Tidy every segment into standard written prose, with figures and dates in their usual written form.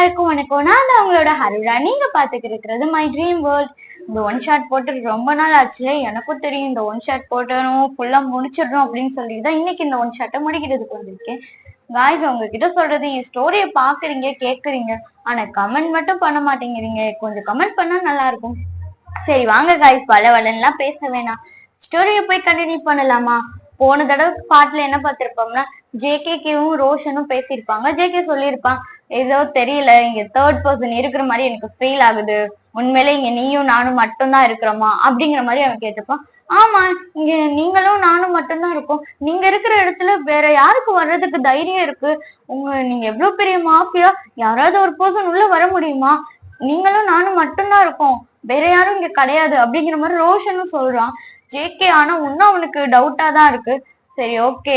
எல்லாருக்கும் வணக்கம். நான் அவங்களோட ஹருடா. நீங்க பாத்துக்கிட்டு இருக்கிறது மை ட்ரீம் வேர்ல்ட். இந்த ஒன் ஷாட் போட்டு ரொம்ப நாள் ஆச்சு. எனக்கும் தெரியும் இந்த ஒன் ஷாட் போட்டணும் ஃபுல்லா முடிச்சிடணும் அப்படின்னு சொல்லிட்டுதான் இன்னைக்கு இந்த ஒன் ஷாட்டை முடிக்கிறதுக்கு வந்திருக்கேன். காய்ஸ், உங்ககிட்ட சொல்றது என் ஸ்டோரியை பாக்குறீங்க கேக்குறீங்க, ஆனா கமெண்ட் மட்டும் பண்ண மாட்டேங்கிறீங்க. கொஞ்சம் கமெண்ட் பண்ணா நல்லா இருக்கும். சரி வாங்க காய்ஸ், வளவலன்னுலாம் பேச வேணாம், ஸ்டோரியை போய் கண்டினியூ பண்ணலாமா? போன தடவை பாட்டுல என்ன பார்த்திருப்போம்னா, ஜேகேவும் ரோஷனும் பேசியிருப்பாங்க. ஜேகே சொல்லியிருப்பான், ஏதோ தெரியல, இங்க தேர்ட் பர்சன் இருக்கிற மாதிரி எனக்கு ஃபீல் ஆகுது, உண்மையிலே இங்க நீயும் நானும் மட்டும்தான் இருக்கிறோமா அப்படிங்கிற மாதிரி அவன் கேட்டுப்பான். ஆமா, இங்க நீங்களும் நானும் மட்டும்தான் இருக்கோம். நீங்க இருக்கிற இடத்துல வேற யாருக்கு வர்றதுக்கு தைரியம் இருக்கு? நீங்க எவ்வளவு பெரிய மாஃபியா, யாராவது ஒரு பர்சன் உள்ள வர முடியுமா? நீங்களும் நானும் மட்டும்தான் இருக்கோம், வேற யாரும் இங்க கிடையாது அப்படிங்கிற மாதிரி ரோஷனும் சொல்றான். ஜேகே ஆனா இன்னும் அவனுக்கு டவுட்டா தான் இருக்கு. சரி ஓகே,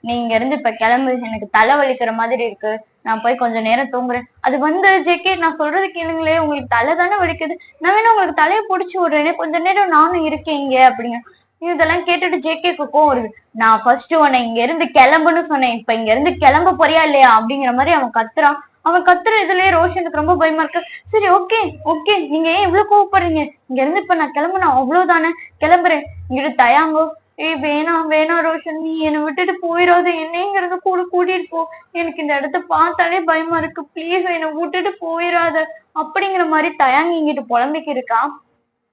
நீங்க இருந்து இப்ப கிளம்பு, எனக்கு தலை வலிக்கிற மாதிரி இருக்கு, நான் போய் கொஞ்ச நேரம் தூங்குறேன். அது ஜேகே, நான் சொல்றது கேளுங்களே, உங்களுக்கு தலை தானே வலிக்குது, நான் வேணா உங்களுக்கு தலையை பிடிச்சி விடுறேனே, கொஞ்ச நேரம் நானும் இருக்கேங்க அப்படிங்க. இதெல்லாம் கேட்டுட்டு ஜேகேக்கு கோவம் வருது. நான் ஃபர்ஸ்ட் உன்னை இங்க இருந்து கிளம்புன்னு சொன்னேன், இப்ப இங்க இருந்து கிளம்ப போறியா இல்லையா அப்படிங்கிற மாதிரி அவன் கத்துறான். அவன் கத்துற இதுலயே ரோஷனுக்கு ரொம்ப பயமா இருக்கு. சரி ஓகே ஓகே, நீங்க ஏன் இவ்வளவு கோவப்படுறீங்க? இங்க இருந்து இப்ப நான் கிளம்புனா அவ்வளவுதானே, கிளம்புறேன். இங்கிட்டு தயாங்கோ, ஏய் வேணாம் வேணாம் ரோஷன், நீ என்னை விட்டுட்டு போயிடாத, என்னங்கிறத கூட கூட்டிட்டு போ, எனக்கு இந்த இடத்த பார்த்தாலே பயமா இருக்கு, பிளீஸ் என்னை விட்டுட்டு போயிடாத அப்படிங்கிற மாதிரி தயாங்க இங்கிட்டு புலம்பிக்கு இருக்கான்.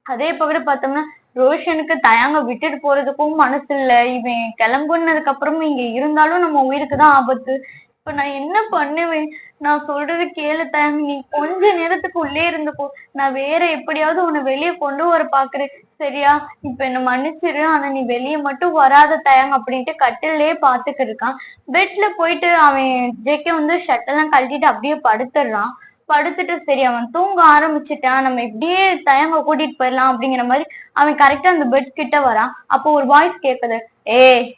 அதே பக்கத்து பார்த்தோம்னா ரோஷனுக்கு தயாங்க விட்டுட்டு போறதுக்கும் மனசு இல்ல. இவன் கிளம்புனதுக்கு அப்புறமும் இங்க இருந்தாலும் நம்ம உயிருக்குதான் ஆபத்து. இப்ப நான் என்ன பண்ணுவேன்? நான் சொல்றது கேளு தயாங்க, நீ கொஞ்ச நேரத்துக்கு உள்ளே இருந்துக்கோ, நான் வேற எப்படியாவது உன்னை வெளியே கொண்டு வர பாக்குறேன், சரியா? இப்ப என்ன மன்னிச்சிரு, ஆனா நீ வெளியே மட்டும் வராத தயாங்க அப்படின்ட்டு கட்டிலே பாத்துக்கிட்டு இருக்கான். பெட்ல போயிட்டு அவன் ஜேகே ஷர்ட்டெல்லாம் கழட்டிட்டு அப்படியே படுத்துடுறான். படுத்துட்டு சரி அவன் தூங்க ஆரம்பிச்சுட்டான், நம்ம இப்படியே தயங்க கூட்டிட்டு போயிடலாம் அப்படிங்கிற மாதிரி அவன் கரெக்டா அந்த பெட் கிட்ட வரான். அப்போ ஒரு வாய்ஸ் கேக்குது,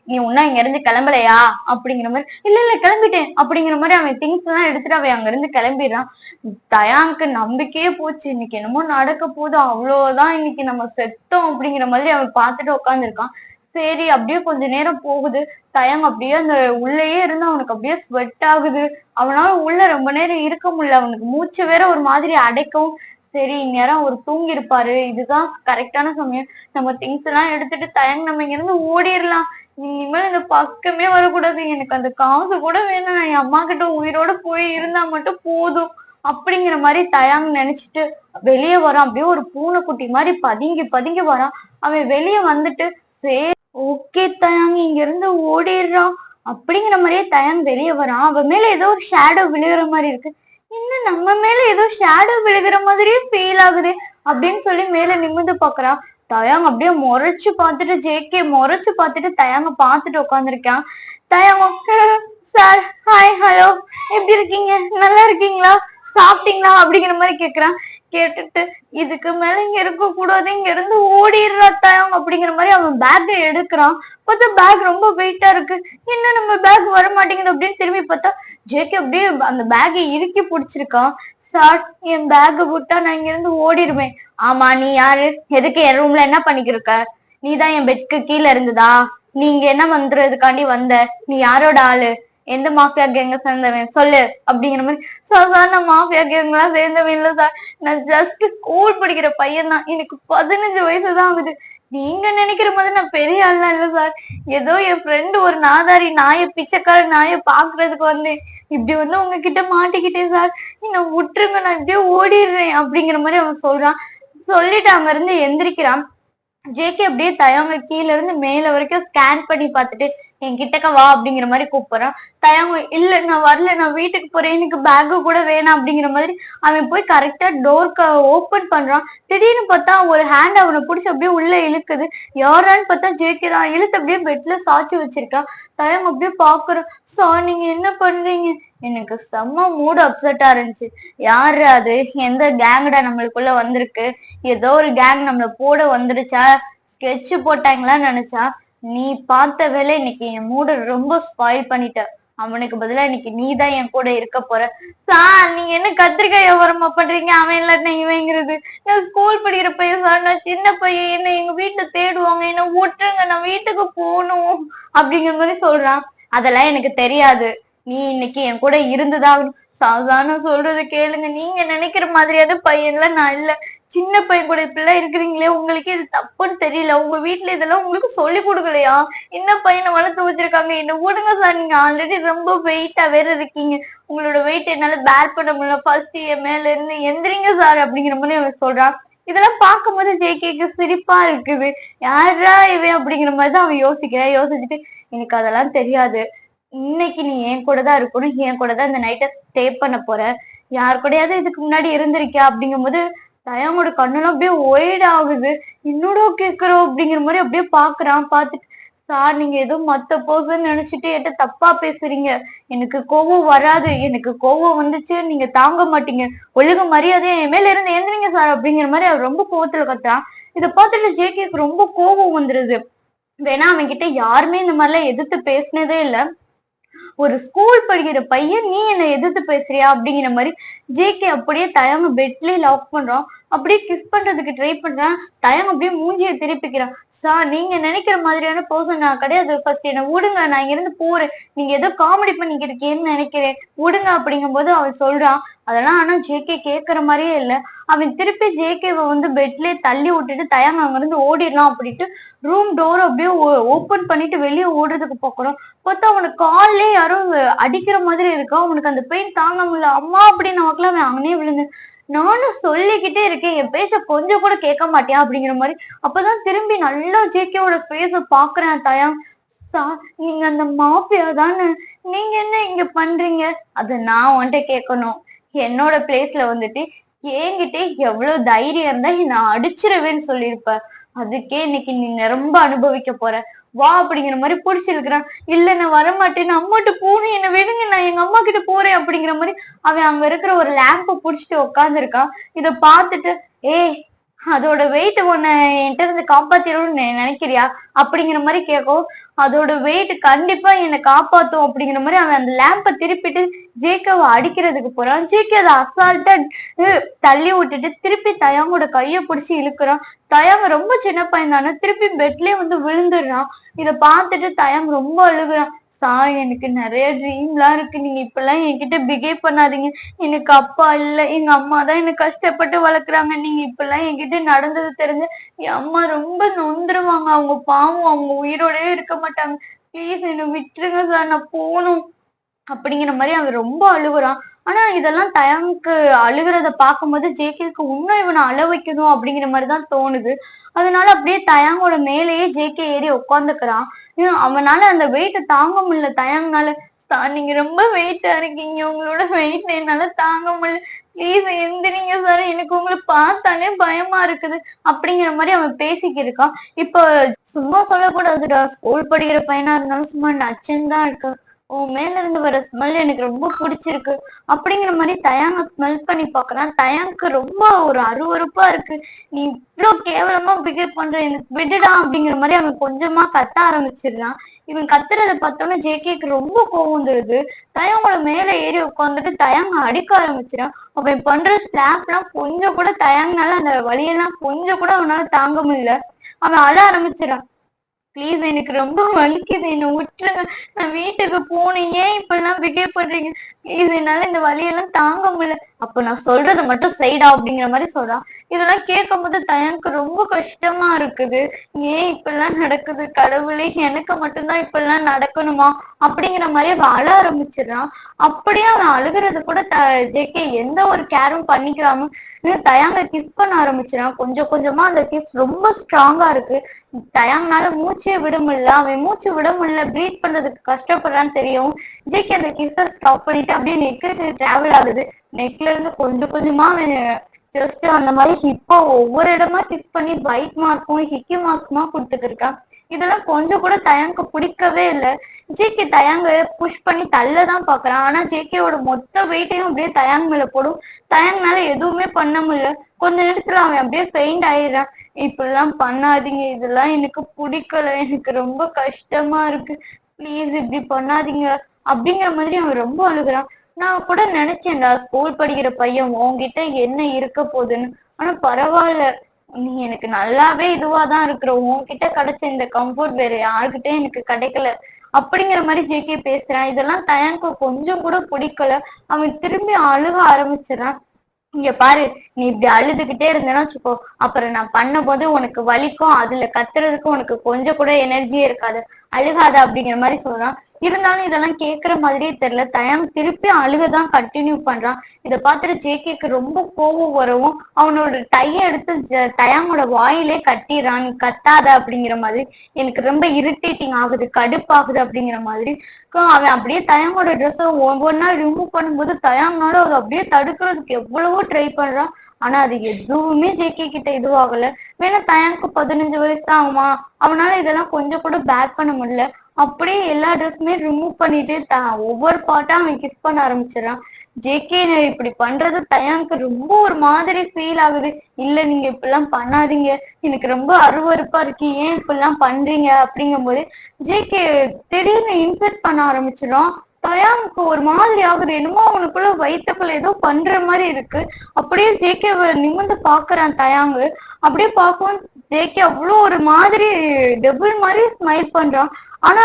நீ உன்ன இங்க இருந்து கிளம்பலையா அப்படிங்கிற மாதிரி. இல்ல இல்ல கிளம்பிட்டேன் அப்படிங்கிற மாதிரி அவன் திங்ஸ் எல்லாம் எடுத்துட்டு அவன் அங்க இருந்து கிளம்பிடுறான். தயாங்க்கு நம்பிக்கையே போச்சு, இன்னைக்கு என்னமோ நடக்க போகுது, அவ்வளவுதான், இன்னைக்கு நம்ம செத்தோம் அப்படிங்கிற மாதிரி அவன் பார்த்துட்டு உட்காந்துருக்கான். சரி அப்படியே கொஞ்ச நேரம் போகுது. தயங்க அப்படியே அந்த உள்ளேயே இருந்து அவனுக்கு அப்படியே ஸ்வெட் ஆகுது. அவனால உள்ள ரொம்ப நேரம் இருக்க முடியல, அவனுக்கு மூச்சு வேற ஒரு மாதிரி அடைக்கும். சரி இந்நேரம் அவர் தூங்கி இருப்பாரு, இதுதான் கரெக்டான சமயம், நம்ம திங்ஸ் எல்லாம் எடுத்துட்டு தயங்க நம்ம இங்க இருந்து ஓடிடலாம், இனிமேல் இந்த பக்கமே வரக்கூடாது, எனக்கு அந்த காசு கூட வேணும், நான் என் அம்மா கிட்ட உயிரோட போய் இருந்தா மட்டும் போதும் அப்படிங்கிற மாதிரி தயாங்க நினைச்சிட்டு வெளியே வரான். அப்படியே ஒரு பூனைக்குட்டி மாதிரி பதுங்கி பதுங்கி வரான். அவன் வெளியே வந்துட்டு சரி ஓகே தயாங் இங்க இருந்து ஓடிடுறான் அப்படிங்கிற மாதிரியே தயாங் வெளியே வரான். அவன் மேல ஏதோ ஒரு ஷேடோ விழுகிற மாதிரி இருக்கு. இன்னும் நம்ம மேல ஏதோ ஷேடோ விழுகிற மாதிரியே ஃபீல் ஆகுது அப்படின்னு சொல்லி மேல நிமிந்து பாக்குறான். தயாங் அப்படியே முறைச்சு பார்த்துட்டு ஜேகே முறைச்சு பார்த்துட்டு தயாங்க பார்த்துட்டு உட்காந்துருக்கான். தயாங்க, சார் ஹாய் ஹலோ எப்படி இருக்கீங்க, நல்லா இருக்கீங்களா, சாப்பிட்டீங்களா அப்படிங்கிற மாதிரி கேக்குறான். கேட்டுட்டு இதுக்கு மேல இங்க இருக்க கூடாது, இங்க இருந்து ஓடிடுறாத்தாயம் அப்படிங்கிற மாதிரி அவன் பேக்கை எடுக்கிறான். பார்த்தா பேக் ரொம்ப வெயிட்டா இருக்கு, என்ன நம்ம பேக் வர மாட்டேங்குது அப்படின்னு திரும்பி பார்த்தா ஜேகே அப்படியே அந்த பேக்கை இறுக்கி பிடிச்சிருக்கான். சார் என் பேக்கை விட்டா நான் இங்க இருந்து ஓடிடுவேன். ஆமா நீ யாரு, எதுக்கு என் ரூம்ல என்ன பண்ணிக்கிருக்க, நீதான் என் பெட்க்கு கீழே இருந்ததா, நீங்க என்ன பண்றதுக்காண்டி வந்த, நீ யாரோட ஆளு, எந்த மாஃபியா கேங்க சேர்ந்தவன் சொல்லு அப்படிங்கிற மாதிரி. சார் நான் மாஃபியா கேங்கெல்லாம் சேர்ந்தவன் இல்ல சார், நான் ஜஸ்ட் ஸ்கூல் படிக்கிற பையன் தான், எனக்கு 15 வயசுதான் ஆகுது, நீங்க நினைக்கிற மாதிரி நான் பெரிய ஆள்லாம் இல்ல சார், ஏதோ என் ஃப்ரெண்டு ஒரு நாதாரி நாயை பிச்சைக்கார நாயை பாக்குறதுக்கு வந்தேன், இப்படி உங்ககிட்ட மாட்டிக்கிட்டேன் சார், நான் விட்டுருங்க, நான் இப்படியே ஓடிடுறேன் அப்படிங்கிற மாதிரி அவன் சொல்றான். சொல்லிட்டு அங்க இருந்து எந்திரிக்கிறான். ஜேகே அப்படியே தயங்க கீழ இருந்து மேல வரைக்கும் ஸ்கேன் பண்ணி பார்த்துட்டு என் கிட்டக்க வா அப்படிங்கிற மாதிரி கூப்பிடுறான். தயங்க இல்ல நான் வரல, நான் வீட்டுக்கு போறேன், எனக்கு பேக்கு கூட வேணாம் அப்படிங்கிற மாதிரி அவன் போய் கரெக்டா டோருக்கு ஓபன் பண்றான். திடீர்னு பார்த்தா ஒரு ஹேண்ட் அவனை பிடிச்சி அப்படியே உள்ள இழுக்குது. யாரான்னு பார்த்தா ஜேகே தான். இழுத்து அப்படியே பெட்ல சாய்ச்சி வச்சிருக்கான். தயங்க அப்படியே பாக்குறான். சார் நீங்க என்ன பண்றீங்க? எனக்கு செம்ம மூடு அப்செட்டா இருந்துச்சு. யாரு அது, எந்த கேங்கடா நம்மளுக்குள்ள வந்திருக்கு, ஏதோ ஒரு கேங் நம்மள போட வந்துடுச்சா, ஸ்கெட்ச் போட்டாங்களான்னு நினைச்சா, நீ பார்த்த வேலை இன்னைக்கு என் மூட ரொம்ப ஸ்பாயில் பண்ணிட்ட, அவனுக்கு பதிலா இன்னைக்கு நீதான் என் கூட இருக்க போற. சார் நீங்க என்ன கத்திரிக்காய் வியாபாரமா பண்றீங்க, அவன் இல்லாட்டினா இவங்கிறது, நான் ஸ்கூல் படிக்கிற பையன் சார், நான் சின்ன பையன், என்ன எங்க வீட்டுல தேடுவாங்க, என்ன விட்டுருங்க, நான் வீட்டுக்கு போகணும் அப்படிங்கிற மாதிரி சொல்றான். அதெல்லாம் எனக்கு தெரியாது, நீ இன்னைக்கு என் கூட இருந்துதான். சாதாரண சொல்றத கேளுங்க. நீங்க நினைக்கிற மாதிரியான பையன்லாம் நான் இல்ல. சின்ன பையன் கூட இப்படிலாம் இருக்கிறீங்களே, உங்களுக்கே இது தப்புன்னு தெரியல. உங்க வீட்ல இதெல்லாம் உங்களுக்கு சொல்லிக் குடுக்கலையா? என்ன பையன வளர்த்து வச்சிருக்காங்க. என்ன விடுங்க சார். நீங்க ஆல்ரெடி ரொம்ப வெயிட்டா வேற இருக்கீங்க. உங்களோட வெயிட் என்னால பேர் பண்ண முடியல. ஃபர்ஸ்ட் என் மேல இருந்து எந்திரிங்க சார் அப்படிங்கிற மாரி அவன் சொல்றான். இதெல்லாம் பார்க்கும்போது ஜேகேக்கு சிரிப்பா இருக்குது. யார்ரா இவன் அப்படிங்கிற மாரி தான் அவன் யோசிக்கிறான். யோசிச்சுட்டு எனக்கு அதெல்லாம் தெரியாது. இன்னைக்கு நீ என் கூட தான் இருக்கணும். என் கூட தான் இந்த நைட்ட ஸ்டே பண்ண போற. யார் கூடயாவது இதுக்கு முன்னாடி இருந்திருக்கியா? அப்படிங்கும்போது தயாமோட கண்ணெல்லாம் அப்படியே ஒயிட் ஆகுது. என்னடா கேக்குறோம் அப்படிங்கிற மாதிரி அப்படியே பாக்குறான். பாத்துட்டு சார் நீங்க ஏதோ மத்த பர்சன் நினைச்சிட்டு என்கிட்ட தப்பா பேசுறீங்க. எனக்கு கோவம் வராது. எனக்கு கோவம் வந்துச்சு நீங்க தாங்க மாட்டீங்க. ஒழுங்கு மரியாதையா என் மேல இருந்து எந்திரிங்க சார் அப்படிங்கிற மாதிரி அவர் ரொம்ப கோவத்துல கத்துறான். இத பார்த்துட்டு ஜேகேக்கு ரொம்ப கோவம் வந்துருது. வேணா அவன் கிட்ட யாருமே இந்த மாதிரிலாம் எதிர்த்து பேசினதே இல்ல. ஒரு ஸ்கூல் படிக்கிற பையன் நீ என்ன எதிர்த்து பேசுறியா அப்படிங்கிற மாதிரி ஜேகே அப்படியே தயங்க பெட்லயே லாக் பண்றான். அப்படியே கிஸ் பண்றதுக்கு ட்ரை பண்றான். தயங்க அப்படியே மூஞ்சிய திருப்பிக்கிறான். சார் நீங்க நினைக்கிற மாதிரியான பர்சன் நான் கிடையாது. ஃபர்ஸ்ட் என்ன விடுங்க. நான் இங்க இருந்து போறேன். நீங்க ஏதோ காமெடி பண்ணிக்கிட்டு இருக்கேன்னு நினைக்கிறேன். விடுங்க அப்படிங்கும் போது அவன் சொல்றான். அதெல்லாம் ஆனா ஜேகே கேக்குற மாதிரியே இல்ல. அவன் திருப்பி ஜேகேவை வந்து பெட்லயே தள்ளி விட்டுட்டு தயங்க அங்க இருந்து ஓடிடலாம் அப்படின்ட்டு ரூம் டோர் அப்படியே ஓபன் பண்ணிட்டு வெளியே ஓடுறதுக்கு போக்குறோம். பார்த்தா அவனுக்கு கால்லயே யாரோ அடிக்கிற மாதிரி இருக்கா. அவனுக்கு அந்த பெயின் தாங்க முடியல. அம்மா அப்படின்னு நமக்குலாம் அவன் அங்கனே விழுந்து நானும் சொல்லிக்கிட்டே இருக்கேன். என் பேச்ச கொஞ்சம் கூட கேட்க மாட்டேன் அப்படிங்கிற மாதிரி. அப்பதான் திரும்பி நல்லா ஜேகேவோட ஃபேஸ பாக்குறேன் தயம். சார் நீங்க அந்த மாஃபியா தானே? நீங்க என்ன இங்க பண்றீங்க? அத நான் உன்கிட்ட கேட்கணும். என்னோட பிளேஸ்ல வந்துட்டு என்கிட்ட எவ்வளவு தைரியம் இருந்தா நான் அடிச்சிருவேன்னு சொல்லியிருப்ப. அதுக்கே இன்னைக்கு நீ ரொம்ப அனுபவிக்க போற. வா அப்படிங்கிற மாதிரி புடிச்சிருக்கிறான். இல்ல நான் வரமாட்டேன். அம்மாட்ட போகணும். என்ன விடுங்க. நான் எங்க அம்மா கிட்ட போறேன் அப்படிங்கிற மாதிரி அவன் அங்க இருக்கிற ஒரு லேம்ப புடிச்சிட்டு உட்காந்துருக்கான். இத பாத்துட்டு ஏய் அதோட வெயிட் உன்னை என்கிட்ட இருந்து காப்பாத்திடும்னு நினைக்கிறியா அப்படிங்கிற மாதிரி கேட்கும். அதோட வெயிட் கண்டிப்பா என்னை காப்பாத்தும் அப்படிங்கிற மாதிரி அவன் அந்த லேம்ப திருப்பிட்டு ஜேக்கவை அடிக்கிறதுக்கு போறான். ஜேக்கே அதை அசால்ட்டா தள்ளி விட்டுட்டு திருப்பி தயாங்கோட கைய பிடிச்சி இழுக்கிறான். தயாங்க ரொம்ப சின்ன பையன் தானே திருப்பி பெட்லயே வந்து விழுந்துடுறான். இத பார்த்துட்டு தயாங் ரொம்ப அழுகுறான். சார் எனக்கு நிறைய ட்ரீம்லாம் இருக்கு. நீங்க இப்பெல்லாம் என்கிட்ட பிஹேவ் பண்ணாதீங்க. எனக்கு அப்பா இல்ல. எங்க அம்மா தான் என்ன கஷ்டப்பட்டு வளர்க்குறாங்க. நீங்க இப்பெல்லாம் என்கிட்ட நடந்தது தெரிஞ்சு என் அம்மா ரொம்ப நொந்துருவாங்க. அவங்க பாவம். அவங்க உயிரோடவே இருக்க மாட்டாங்க. ப்ளீஸ் என்ன விட்டுருங்க சார். நான் போகணும் அப்படிங்கிற மாதிரி அவன் ரொம்ப அழுகுறான். ஆனா இதெல்லாம் தயங்கு அழுகுறத பார்க்கும்போது ஜேகேக்கு இன்னும் இவனை அழ வைக்கணும் அப்படிங்கிற மாதிரிதான் தோணுது. அதனால அப்படியே தயாங்கோட மேலேயே ஜேகே ஏறி உட்காந்துக்கிறான். அவனால அந்த வெயிட்ட தாங்க முடியல தயாங்னால. சார் நீங்க ரொம்ப வெயிட்டா இருக்கீங்க. உங்களோட வெயிட் என்னால தாங்க முடியல. ப்ளீஸ் எந்திரிங்க சார். எனக்கு உங்களை பார்த்தாலே பயமா இருக்குது அப்படிங்கிற மாதிரி அவன் பேசிக்கிட்டு இருக்கான். இப்ப சும்மா சொல்லக்கூடாதுடா. ஸ்கூல் படிக்கிற பையனா இருந்தாலும் சும்மா நச்சுன்னு தான் இருக்கு. உன் மேல இருந்து வர ஸ்மெல் எனக்கு ரொம்ப பிடிச்சிருக்கு அப்படிங்கிற மாதிரி தயாங்க ஸ்மெல் பண்ணி பாக்குறான். தயாங்க்கு ரொம்ப ஒரு அருவருப்பா இருக்கு. நீ இவ்வளவு கேவலமா பிஹேவ் பண்ற. எனக்கு விடுடா அப்படிங்கிற மாதிரி அவன் கொஞ்சமா கத்த ஆரம்பிச்சிடுறான். இவன் கத்துறத பார்த்தோன்னா ஜேகேக்கு ரொம்ப கோவம் வந்துடுது. தயாங்கோட மேல ஏறி உட்காந்துட்டு தயாங்க அடிக்க ஆரம்பிச்சிடான். அவன் பண்ற ஸ்லாப் எல்லாம் கொஞ்சம் கூட தயாங்கனால அந்த வழியெல்லாம் கொஞ்சம் கூட அவனால தாங்க முடியல. அவன் அழ ஆரம்பிச்சிடான். ப்ளீஸ் எனக்கு ரொம்ப வலிக்குது. என்ன விட்டுருங்க. நான் வீட்டுக்கு போகணும். ஏன் இப்ப எல்லாம் பிஹேவ் பண்றீங்க? ப்ளீஸ் என்னால இந்த வலியெல்லாம் தாங்க முடியல. அப்ப நான் சொல்றத மட்டும் செய்டா அப்படிங்கிற மாதிரி சொல்றான். இதெல்லாம் கேட்கும் போது தயனுக்கு ரொம்ப கஷ்டமா இருக்குது. ஏன் இப்பெல்லாம் நடக்குது? கடவுளே எனக்கு மட்டும்தான் இப்பெல்லாம் நடக்கணுமா அப்படிங்கிற மாதிரி அவன் அழ ஆரம்பிச்சிடுறான். அப்படியே அவன் அழுகிறது கூட ஜேகே எந்த ஒரு கேரும் பண்ணிக்கிறாம தயாங்க கிஸ் பண்ண ஆரம்பிச்சிடான். கொஞ்சம் கொஞ்சமா அந்த கிஸ் ரொம்ப ஸ்ட்ராங்கா இருக்கு. தயாங்னால மூச்சே விட முடியல. அவன் மூச்சு விட முடியல. பிரீத் பண்றதுக்கு கஷ்டப்படுறான்னு தெரியும். ஜேகே அந்த கிஸ்ஸ ஸ்டாப் பண்ணிட்டு அப்படியே நெக்கு டிராவல் ஆகுது. நெக்ல இருந்து கொஞ்சம் கொஞ்சமா அவன் ஜஸ்ட் அந்த மாதிரி ஹிப்போ ஒவ்வொரு இடமா கிஸ் பண்ணி பைட் மார்க்கும் ஹிக்கி மார்க்குமா கொடுத்துட்டு இருக்கான். இதெல்லாம் கொஞ்சம் கூட தயாங்க பிடிக்கவே இல்லை. ஜேகே தயாங்க புஷ் பண்ணி தள்ளதான் பாக்குறான். ஆனா ஜேகேவோட மொத்த வெயிட்டையும் அப்படியே தயாங் மேல போடும். தயாங்னால எதுவுமே பண்ண முடியல. கொஞ்ச நேரத்துல அவன் அப்படியே பெயிண்ட் ஆயிடுறான். இப்படிலாம் பண்ணாதீங்க. இதெல்லாம் எனக்கு பிடிக்கல. எனக்கு ரொம்ப கஷ்டமா இருக்கு. ப்ளீஸ் இப்படி பண்ணாதீங்க அப்படிங்கிற மாதிரி அவன் ரொம்ப அழுகுறான். நான் கூட நினைச்சேன்டா ஸ்கூல் படிக்கிற பையன் உன்கிட்ட என்ன இருக்க போகுதுன்னு. ஆனா பரவாயில்ல. நீ எனக்கு நல்லாவே இதுவாதான் இருக்கிற. உன்கிட்ட கிடைச்ச இந்த கம்ஃபர்ட் வேற யாருக்கிட்டே எனக்கு கிடைக்கல. அப்படிங்கிற மாதிரி ஜேகே பேசுறான். இதெல்லாம் தயானுக்கு கொஞ்சம் கூட பிடிக்கல. அவன் திரும்பி அழுக ஆரம்பிச்சிடறான். இங்க பாரு, நீ இப்படி அழுதுகிட்டே இருந்தேன்னா வச்சுக்கோ, அப்புறம் நான் பண்ண போது உனக்கு வலிக்கும், அதுல கத்துறதுக்கு உனக்கு கொஞ்சம் கூட எனர்ஜியே இருக்காது, அழுகாத அப்படிங்கிற மாதிரி சொல்றான். இருந்தாலும் இதெல்லாம் கேக்குற மாதிரியே தெரியல. தயாங் திருப்பி அழுகதான் கண்டினியூ பண்றான். இதை பார்த்துட்டு ஜேகேக்கு ரொம்ப கோவம் வரவும் அவனோட டைய எடுத்து தயாங்கோட வாயிலே கட்டிடுறான். நீ கத்தாத அப்படிங்கிற மாதிரி. எனக்கு ரொம்ப இரிட்டேட்டிங் ஆகுது, கடுப்பாகுது அப்படிங்கிற மாதிரி. அவன் அப்படியே தயாங்கோட ட்ரெஸ்ஸை ஒவ்வொன்னா ரிமூவ் பண்ணும்போது தயாங்னால அதை அப்படியே தடுக்கிறதுக்கு எவ்வளவோ ட்ரை பண்றான். ஆனா அது எதுவுமே ஜேகே கிட்ட இதுவாகல. வேணா தயாங்க்கு 15 வயசு தான் ஆகுமா, அவனால இதெல்லாம் கொஞ்சம் கூட பேக் பண்ண முடியல. அப்படியே எல்லா ட்ரெஸ்ஸுமே ரிமூவ் பண்ணிட்டு ஒவ்வொரு பாட்டா அவன் கிஸ் பண்ண ஆரம்பிச்சிடறான். ஜேகே இப்படி பண்றது தயாங்க்கு ரொம்ப ஒரு மாதிரி ஃபீல் ஆகுது. இல்ல, நீங்க இப்படிலாம் பண்ணாதீங்க, எனக்கு ரொம்ப அருவருப்பா இருக்கு, ஏன் இப்படிலாம் பண்றீங்க அப்படிங்கும் போது ஜேகே திடீர்னு இன்சல்ட் பண்ண ஆரம்பிச்சிடும். தயாங்க்கு ஒரு மாதிரி ஆகுது. என்னமோ அவனுக்குள்ள வயிற்றுக்குள்ள ஏதோ பண்ற மாதிரி இருக்கு. அப்படியே ஜேகே நிமிர்ந்து பாக்குறான் தயாங்கு. அப்படியே பார்க்கவும் ஜேகே அவ்வளோ ஒரு மாதிரி டபுள் மாதிரி ஸ்மைல் பண்றான். ஆனா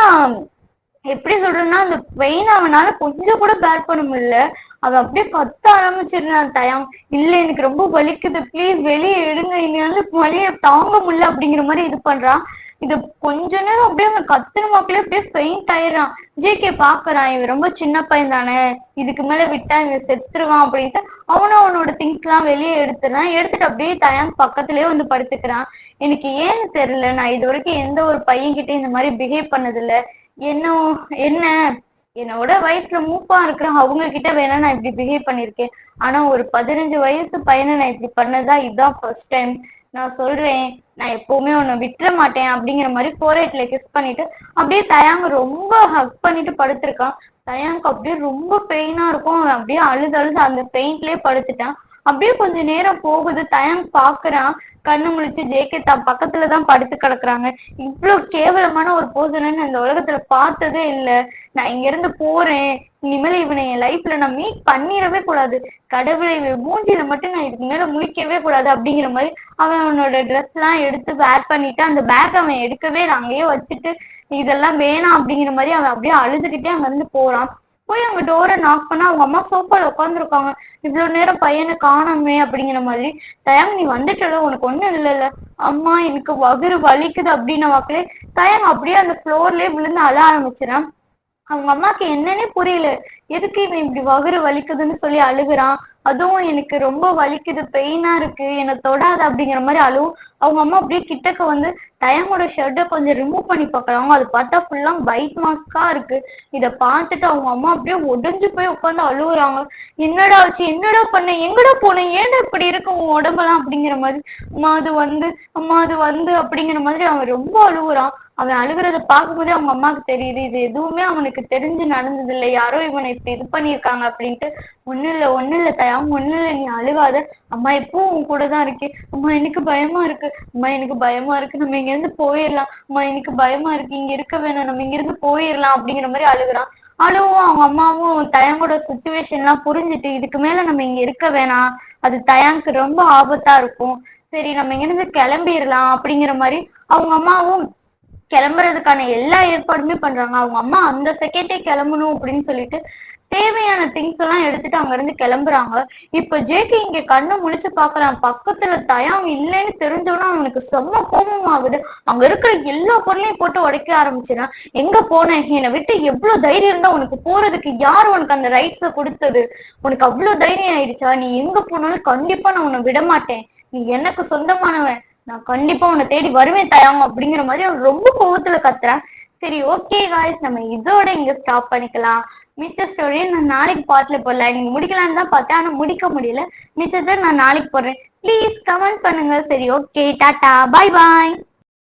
எப்படி சொல்றேன்னா, அந்த பெயின் அவனால கொஞ்சம் கூட பேர் பண்ண முடியல. அவன் அப்படியே கத்த ஆரம்பிச்சிடுறான் தயாங். இல்ல, எனக்கு ரொம்ப வலிக்குது, பிளீஸ் வெளியே எடுங்க, என்னால வலிய தாங்க முடியல அப்படிங்கிற மாதிரி இது பண்றான். இது கொஞ்ச நேரம் அப்படியே அவன் கத்துன வாக்குல அப்படியே பெயிண்ட் ஆயிடுறான். ஜேகே பாக்குறான், இவன் ரொம்ப சின்ன பையன் தானே, இதுக்கு மேல விட்டா இவன் செத்துருவான் அப்படின்ட்டு அவனும் அவனோட திங்ஸ் எல்லாம் வெளியே எடுத்துறான். எடுத்துட்டு அப்படியே தயாங் பக்கத்துலயே வந்து படுத்துக்கிறான். எனக்கு ஏன்னு தெரியல, நான் இது வரைக்கும் எந்த ஒரு பையன் கிட்ட இந்த மாதிரி பிஹேவ் பண்ணது இல்ல. என்ன என்ன என்னோட வயசுல மூப்பா இருக்கிறான் அவங்க கிட்ட வேணா நான் இப்படி பிஹேவ் பண்ணிருக்கேன். ஆனா ஒரு 15 வயசு பையனை நான் இப்படி பண்ணதா இதுதான் ஃபர்ஸ்ட் டைம். நான் சொல்றேன், நான் எப்பவுமே உன்னை விட்டுற மாட்டேன் அப்படிங்கிற மாதிரி போரேட்ல கிஸ் பண்ணிட்டு அப்படியே தயாங்க ரொம்ப ஹக் பண்ணிட்டு படுத்திருக்கான். தயாங்க்கு அப்படியே ரொம்ப பெயினா இருக்கும். அப்படியே அழுது அழுது அந்த பெயிண்ட்லயே படுத்துட்டான். அப்படியே கொஞ்ச நேரம் போகுது. தயாங் பாக்குறான், கண்ணு முழிச்சு ஜேகே தான் பக்கத்துலதான் படுத்து கிடக்குறாங்க. இவ்வளவு கேவலமான ஒரு போர்ஷனை இந்த உலகத்துல பார்த்ததே இல்ல. நான் இங்க இருந்து போறேன், இனிமேல இவனை என் லைஃப்ல நான் மீட் பண்ணிடவே கூடாது, கடவுளை மூஞ்சில மட்டும் நான் இதுக்கு மேல முழிக்கவே கூடாது அப்படிங்கிற மாதிரி அவன் அவனோட ட்ரெஸ் எல்லாம் எடுத்து வேர் பண்ணிட்டு அந்த பேக் அவன் எடுக்கவே அங்கேயே வச்சுட்டு இதெல்லாம் வேணாம் அப்படிங்கிற மாதிரி அவன் அப்படியே அழுதுகிட்டே அங்க இருந்து போறான். போய் அவங்க டோரை நாக் பண்ணா அவங்க அம்மா சோஃபால உட்காந்துருக்காங்க. இவ்வளவு நேரம் பையனை காணோமே அப்படிங்கிற மாதிரி. தயாங், நீ வந்துட்டல, உனக்கு ஒண்ணும் இல்லைல்ல? அம்மா, எனக்கு வகுறு வலிக்குது அப்படின்ன வாக்குலே தயாங் அப்படியே அந்த ஃப்ளோர்லயே விழுந்து அழ ஆரம்பிச்சிடான். அவங்க அம்மாக்கு என்னன்னே புரியல, எதுக்கு இவன் இப்படி வகுறு வலிக்குதுன்னு சொல்லி அழுகுறான். அதுவும் எனக்கு ரொம்ப வலிக்குது, பெயினா இருக்கு, என்னை தொடாது அப்படிங்கிற மாதிரி அழுவும். அவங்க அம்மா அப்படியே கிட்டக்க வந்து தயாங்கோட ஷர்ட்டை கொஞ்சம் ரிமூவ் பண்ணி பாக்குறாங்க. அது பார்த்தா ஃபுல்லா பைட் மார்க்கா இருக்கு. இதை பார்த்துட்டு அவங்க அம்மா அப்படியே உடைஞ்சு போய் உட்காந்து அழுகுறாங்க. என்னடா ஆச்சு, என்னடா பண்ண, எங்கடா போன, ஏன்டா இப்படி இருக்கு உன் உடம்பெல்லாம் அப்படிங்கிற மாதிரி. அம்மா அது வந்து, அம்மா அது வந்து அப்படிங்கிற மாதிரி அவன் ரொம்ப அழுகுறான். அவன் அழுகுறத பார்க்கும்போதே அவங்க அம்மாவுக்கு தெரியுது, இது எதுவுமே அவனுக்கு தெரிஞ்சு நடந்தது இல்லை, யாரோ இவனை இப்படி இது பண்ணியிருக்காங்க அப்படின்ட்டு. ஒண்ணு இல்ல தயாம், ஒண்ணு இல்ல, நீ அழுகாத, அம்மா எப்போ உன் கூட தான் இருக்கேன். அம்மா எனக்கு பயமா இருக்கு, அம்மா எனக்கு பயமா இருக்கு, நம்ம இங்க இருந்து போயிடலாம், அம்மா எனக்கு பயமா இருக்கு, இங்க இருக்க வேணாம், நம்ம இங்க இருந்து போயிடலாம் அப்படிங்கிற மாதிரி அழுகுறான். அழுவும் அவங்க அம்மாவும் தயாங்கோட சுச்சுவேஷன் எல்லாம் புரிஞ்சுட்டு இதுக்கு மேல நம்ம இங்க இருக்க வேணாம், அது தயாங்க்கு ரொம்ப ஆபத்தா இருக்கும், சரி நம்ம இங்க இருந்து கிளம்பிடலாம் அப்படிங்கிற மாதிரி அவங்க அம்மாவும் கிளம்புறதுக்கான எல்லா ஏற்பாடுமே பண்றாங்க. அவங்க அம்மா அந்த செகண்டே கிளம்பணும் அப்படின்னு சொல்லிட்டு தேவையான திங்ஸ் எல்லாம் எடுத்துட்டு அங்க இருந்து கிளம்புறாங்க. இப்ப ஜேகே இங்க கண்ணை முழிச்சு பாக்குறான். பக்கத்துல தயாங் இல்லைன்னு தெரிஞ்சோன்னா அவனுக்கு செம்ம கோபம் ஆகுது. அங்க இருக்கிற எல்லா பொருளையும் போட்டு உடைக்க ஆரம்பிச்சிடான். எங்க போன, என்னை விட்டு எவ்வளவு தைரியம் இருந்தா உனக்கு போறதுக்கு, யார் உனக்கு அந்த ரைட்ஸ கொடுத்தது, உனக்கு அவ்வளவு தைரியம் ஆயிடுச்சா, நீ எங்க போனாலும் கண்டிப்பா நான் உன்னை விட மாட்டேன், நீ எனக்கு சொந்தமானவன், நான் கண்டிப்பா உன்னை தேடி வருவேன் தயாங்க அப்படிங்கிற மாதிரி அவன் ரொம்ப கோவத்துல கத்துறான். சரி, ஓகே காய்ஸ், நம்ம இதோட இங்க ஸ்டாப் பண்ணிக்கலாம். மிச்ச ஸ்டோரியை நான் நாளைக்கு பார்ட்ல போடல. நீங்க முடிக்கலான்னு தான் பார்த்தேன், ஆனா முடிக்க முடியல. மிச்சத்தை நான் நாளைக்கு போடுறேன். ப்ளீஸ் கமெண்ட் பண்ணுங்க. சரி, ஓகே, டாடா, பாய் பாய்.